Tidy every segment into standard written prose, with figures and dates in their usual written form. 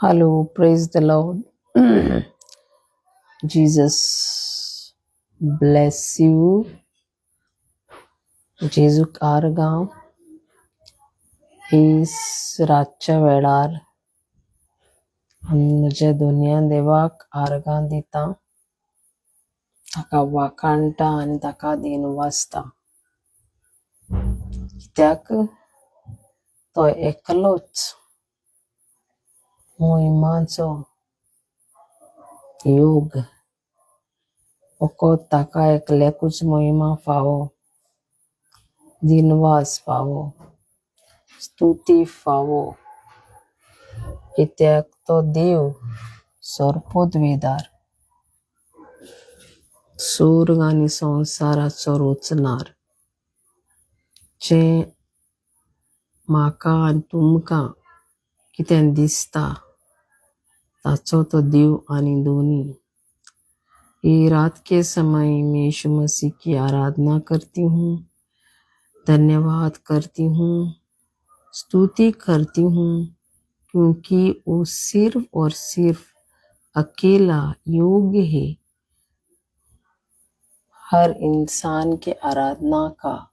Hello, praise the Lord. Jesus bless you. जेजूक आरगाव हीस रातच्या वेळार म्हज्या दुनिया देवाक आरगां दिता, ताका वाखाणटा आनी ताका दिन वाजता, कित्याक तो एकलोच मोहिमाचो योग फकत ताका एकल्याकूच मोहिमा फावो, दिनवास फावो, स्तुती फावो, कित्याक तो देव सर्पोद्विदार, स्वर्ग आनी संवसाराचो रचणार, जे म्हाका आनी तुमकां कितें दिसता ताचो तो देव आनी दोनी। ये रात के समय में यीशु मसीह की आराधना करती हूँ, धन्यवाद करती हूँ, स्तुति करती हूँ, क्योंकि वो सिर्फ और सिर्फ अकेला योग्य है हर इंसान के आराधना का,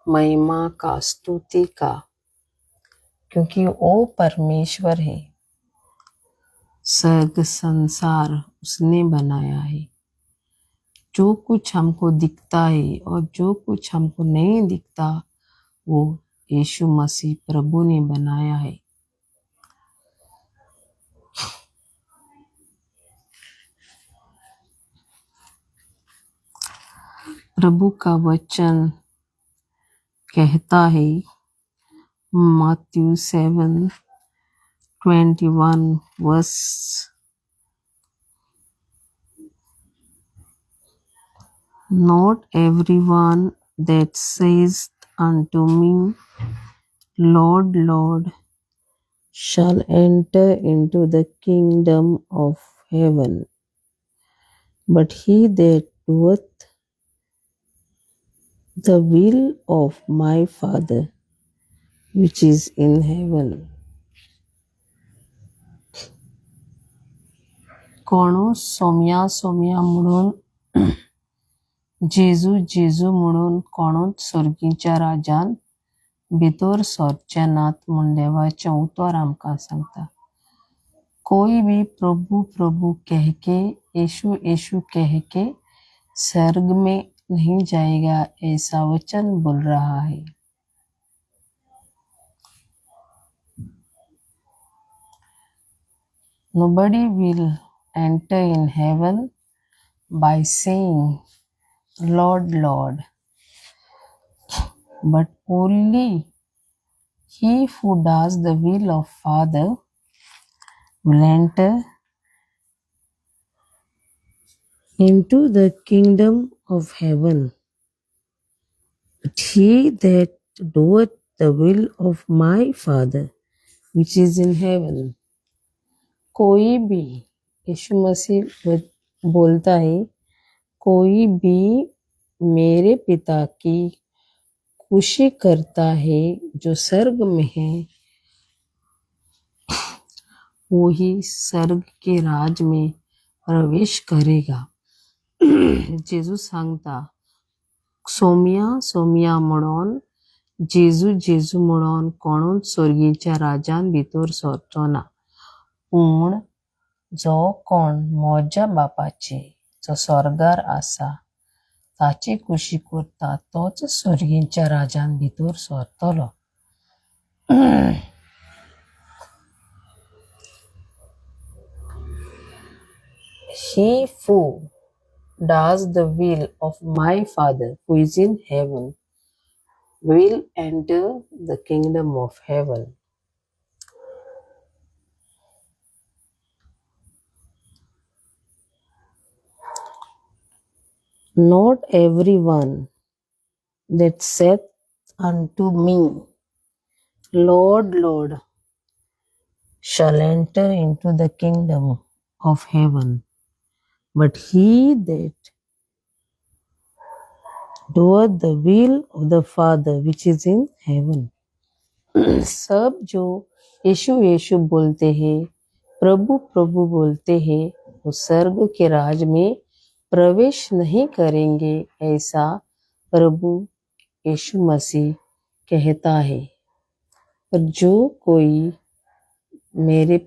महिमा का, स्तुति का, क्योंकि वो परमेश्वर है। स्वर्ग संसार उसने बनाया है। जो कुछ हमको दिखता है और जो कुछ हमको नहीं दिखता वो यीशु मसीह प्रभु ने बनाया है। प्रभु का वचन कहता है Matthew 7:21 verse, not everyone that says unto me, Lord, Lord, shall enter into the kingdom of heaven, but he that doeth the will of my Father which is in heaven. कोणो Saumya Saumya म्हणून जेजू जेजू म्हणून कोणूच स्वर्गीच्या राज्यान भितर सरचे नात म्हूण देवाचें उतर आमकां सांगता। कोई भी प्रभु प्रभु कह के, यीशु यीशु कह के स्वर्ग में नहीं जाएगा, ऐसा वचन बोल रहा है। Nobody will enter in heaven by saying, Lord, Lord, but only he who does the will of Father will enter into the kingdom of heaven. But he that doeth the will of my Father which is in heaven. कोई भी, यीशु मसीह बोलता है, कोई भी मेरे पिता की खुशी करता है जो स्वर्ग में है, वो ही स्वर्ग के राज में प्रवेश करेगा। जेजू सांगता, सोम्या सोम्या म्हणून जेजू जेजू म्हणून कोणूच स्वर्गीच्या राज्यान भितर सरचो ना, पूण जो कोण म्हज्या बापाची जो स्वर्गार आसा ताची खुशी करता तोच स्वर्गीच्या राज्यान भितर सरतलो। He who does the will of my Father who is in heaven will enter the kingdom of heaven. Not everyone that saith unto me, Lord, Lord, shall enter into the kingdom of heaven, but he that doeth the will of the Father which is in heaven. सब जो यीशु यीशु बोलते हैं प्रभु प्रभु बोलते हैं वो स्वर्ग के राज में प्रवेश नहीं करेंगे, ऐसा प्रभु यीशु मसीह कहता है। पर जो कोई मेरे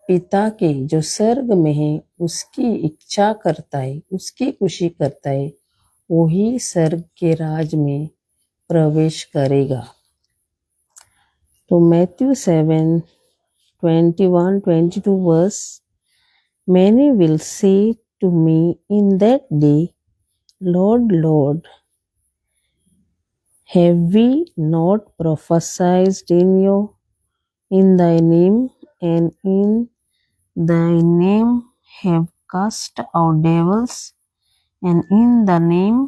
पिता के जो स्वर्ग में है उसकी इच्छा करता है, उसकी खुशी करता है, वही स्वर्ग के राज में प्रवेश करेगा। तो Matthew 7:21-22 verse, Many will say to me in that day, Lord, Lord, have we not prophesied in thy name, and in thy name have cast out devils, and in the name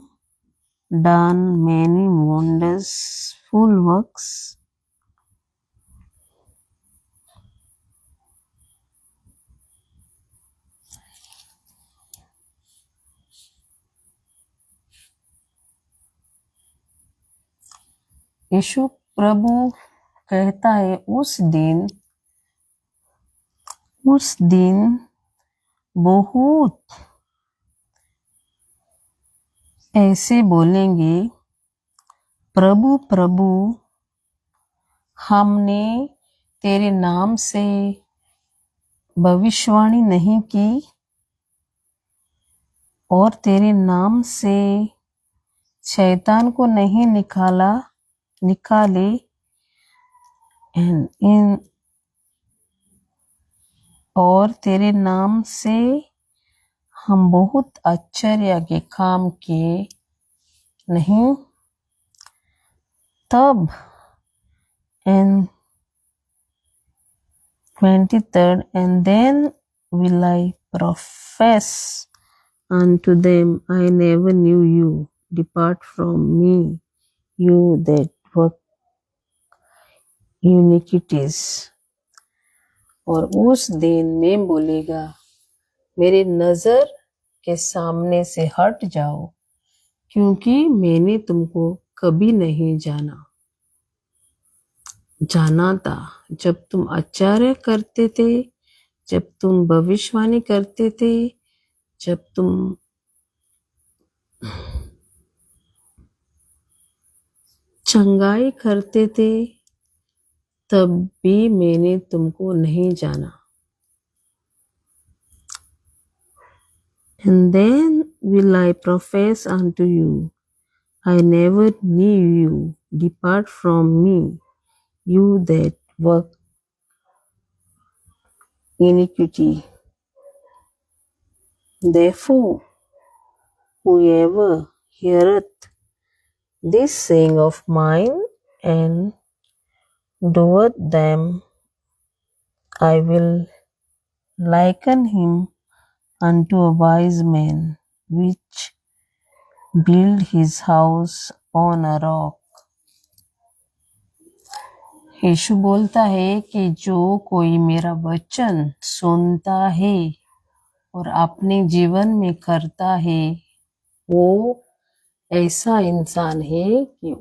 done many wonderful works? यीशु प्रभु कहता है उस दिन बहुत ऐसे बोलेंगे, प्रभु प्रभु, हमने तेरे नाम से भविष्यवाणी नहीं की और तेरे नाम से शैतान को नहीं निकाले, और तेरे नाम से हम बहुत आश्चर्य के काम किए नहीं। तब and 23rd, and then will I profess unto them, I never knew you, depart from me, you that work iniquities. और उस दिन में बोलेगा, मेरे नजर के सामने से हट जाओ, क्योंकि मैंने तुमको कभी नहीं जाना था। जब तुम आचार्य करते थे, जब तुम भविष्यवाणी करते थे, जब तुम चंगाई करते थे, तब भी मैंने तुमको नहीं जाना। And then will I profess unto you, I never knew you, depart from me, you that work iniquity. Therefore, whoever heareth this saying of mine and doeth them, I will liken him unto a wise man, which built his house on a rock. यीशु बोलता है कि जो कोई मेरा वचन सुनता है और अपने जीवन में करता है, वो ऐसा इंसान है कि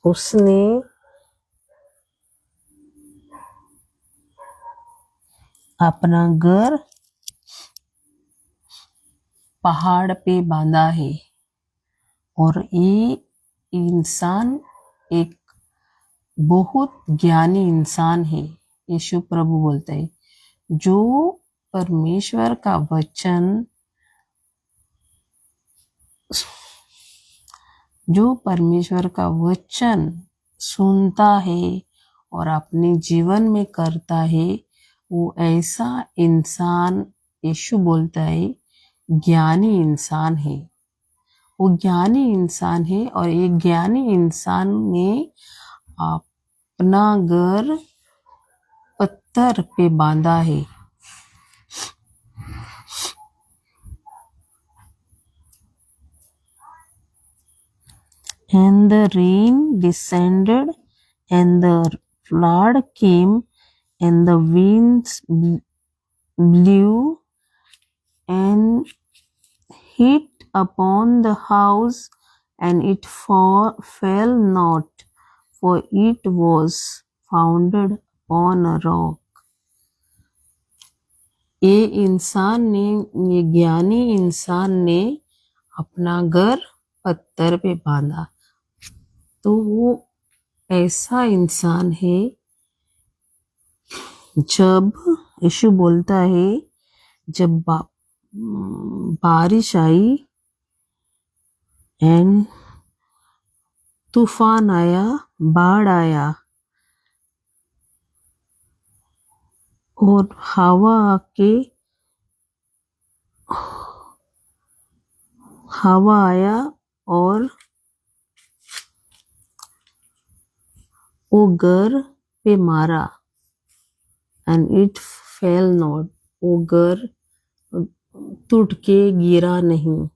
उसने अपना घर पहाड़ पे बांधा है। और ये इंसान एक बहुत ज्ञानी इंसान है। यीशु प्रभु बोलते हैं, जो परमेश्वर का वचन सुनता है और अपने जीवन में करता है, वो ऐसा इंसान, यीशु बोलता है, ज्ञानी इंसान है। वो ज्ञानी इंसान है और एक ज्ञानी इंसान ने अपना घर पत्थर पे बांधा है। And the rain descended, and the flood came, and the winds blew and hit upon the house, and it fell not, for it was founded upon a rock. ये ज्ञानी इंसान ने अपना घर पत्थर पे बांधा। तो वो ऐसा इंसान है जब यीशु बोलता है जब बारिश आई एंड तूफान आया, बाढ़ आया और हवा आया और वो घर पे मारा एंड इट फेल नॉट, वो घर टूट के गिरा नहीं।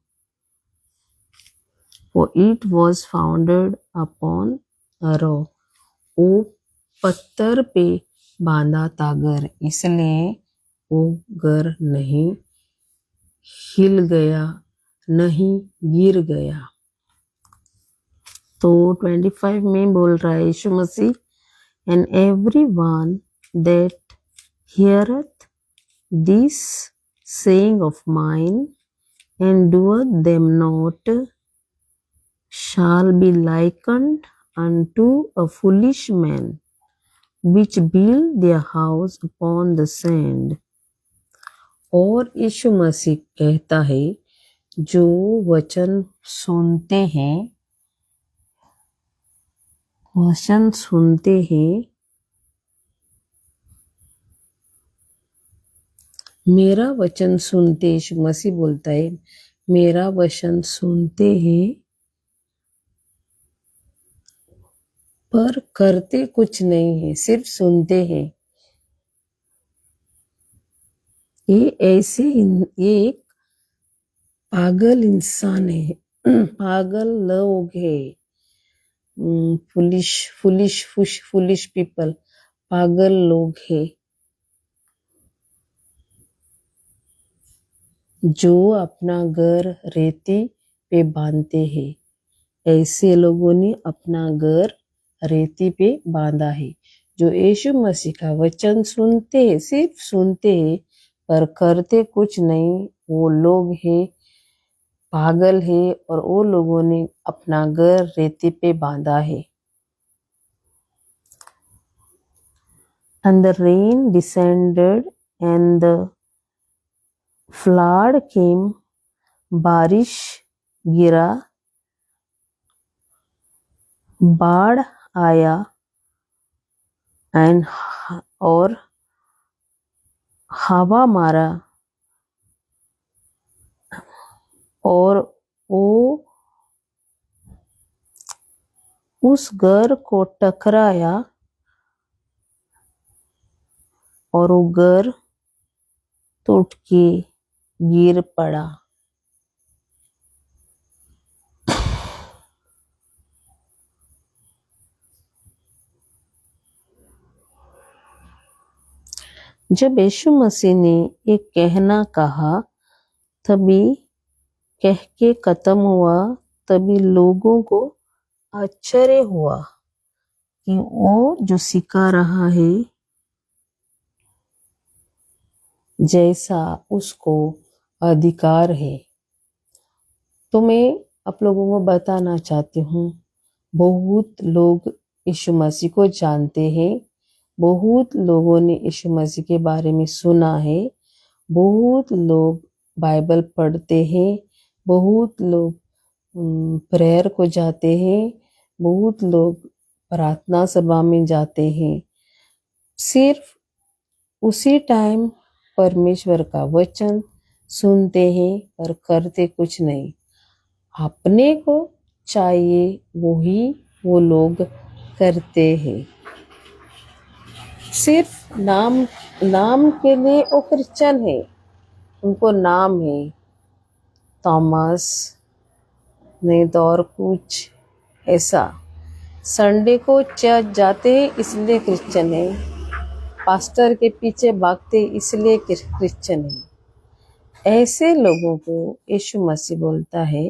For it was founded upon a rock, वो पत्थर पे बांधा था घर, इसलिए वो घर नहीं हिल गया, नहीं गिर गया। तो 25 में बोल रहा है यीशु मसीह, and everyone that heareth this saying of mine and doeth them not shall be likened unto a foolish man which built their house upon the sand। और यीशु मसीह कहता है जो वचन सुनते हैं मेरा वचन सुनते, यीशु मसीह बोलता है मेरा वचन सुनते हैं पर करते कुछ नहीं है, सिर्फ सुनते हैं। ये एक पागल इंसान है, पागल लोग है, फुलिश पीपल, पागल लोग है जो अपना घर रेती पे बांधते हैं। ऐसे लोगों ने अपना घर रेती पे बांधा है। जो यीशु मसीह का वचन सुनते हैं, सिर्फ सुनते हैं पर करते कुछ नहीं, वो लोग हैं पागल है और वो लोगों ने अपना घर रेती पे बांधा है। And the rain descended and the flood came, बारिश गिरा, बाढ़ आया एंड और हवा मारा और वो उस घर को टकराया और वो घर टूट के गिर पड़ा। जब यीशु मसीह ने एक कहना कहा तभी कह के खत्म हुआ, तभी लोगों को आश्चर्य हुआ कि वो जो सिखा रहा है जैसा उसको अधिकार है। तो मैं आप लोगों को बताना चाहती हूँ, बहुत लोग यीशु मसीह को जानते हैं, बहुत लोगों ने यीशु मसीह के बारे में सुना है, बहुत लोग बाइबल पढ़ते हैं, बहुत लोग प्रेयर को जाते हैं, बहुत लोग प्रार्थना सभा में जाते हैं। सिर्फ उसी टाइम परमेश्वर का वचन सुनते हैं पर करते कुछ नहीं। अपने को चाहिए वही वो लोग करते हैं। सिर्फ नाम के लिए वो क्रिश्चियन है, उनको नाम है थॉमस, नहीं तो और कुछ ऐसा। संडे को चर्च जाते हैं इसलिए क्रिश्चियन है, पास्टर के पीछे भागते इसलिए क्रिश्चियन है। ऐसे लोगों को यीशु मसीह बोलता है